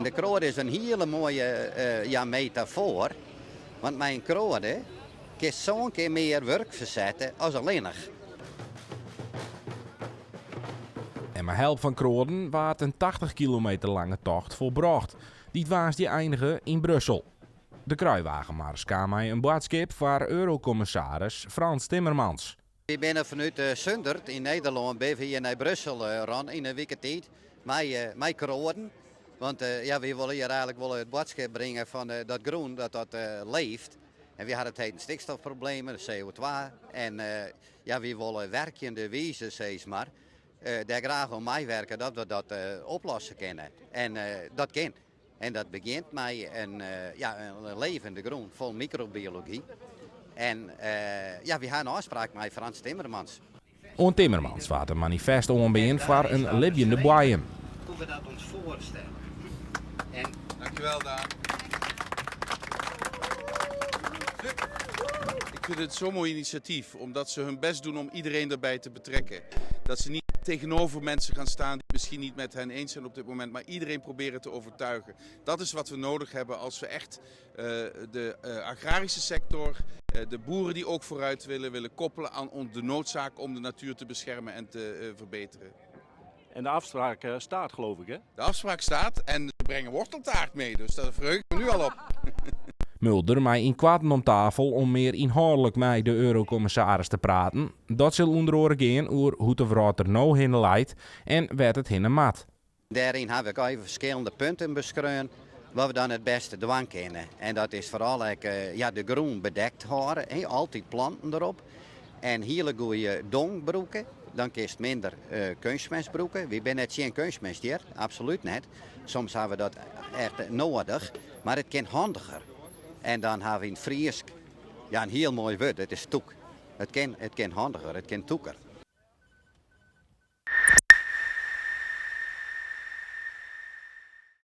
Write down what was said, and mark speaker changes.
Speaker 1: De kroon is een hele mooie metafoor. Want mijn kroon kan zo'n keer meer werk verzetten als alleenig.
Speaker 2: En met hulp van Kroden waard een 80 kilometer lange tocht volbracht. Die was die eindigen in Brussel. De kruiwagenmars kwam mij een boodschap voor Eurocommissaris Frans Timmermans.
Speaker 1: We zijn vanuit Zundert in Nederland ben we hier naar Brussel ran in een week tijd met kroden. Want we willen hier eigenlijk wel het boodschap brengen van dat groen dat leeft. En we hadden het stikstofproblemen, de CO2. En we willen werkende wijze, zeg maar. Daar graag om mij werken dat we dat oplossen kunnen. En dat kan. En dat begint met een levende groen vol microbiologie. En we hebben een afspraak met Frans Timmermans.
Speaker 2: On Timmermans waard een manifest onbeen voor een levende boeien.
Speaker 1: Hoe we dat ons voorstellen. En
Speaker 3: dankjewel, Daan. Ik vind het zo'n mooi initiatief, omdat ze hun best doen om iedereen erbij te betrekken. Dat ze niet tegenover mensen gaan staan die misschien niet met hen eens zijn op dit moment, maar iedereen proberen te overtuigen. Dat is wat we nodig hebben als we echt de agrarische sector, de boeren die ook vooruit willen koppelen aan de noodzaak om de natuur te beschermen en te verbeteren.
Speaker 4: En de afspraak staat, geloof ik, hè?
Speaker 3: De afspraak staat en ze brengen worteltaart mee, dus daar verheug ik me nu al op.
Speaker 2: Mulder mij in kwaad om tafel om meer inhoudelijk met de Eurocommissaris te praten. Dat zal onder oren gaan over hoe de vrouw er nou heen leidt en werd het heen mat.
Speaker 1: Daarin heb ik even verschillende punten beschreven wat we dan het beste doen kunnen. En dat is vooral de groen bedekt houden, altijd planten erop. En hele goede dongbroeken. Dan kiest minder kunstmestbroeken. We zijn net geen kunstmest hier, absoluut niet. Soms hebben we dat echt nodig, maar het kan handiger. En dan hebben we in Fries een heel mooi woord, het is toek. Het kan handiger, het kan toeker.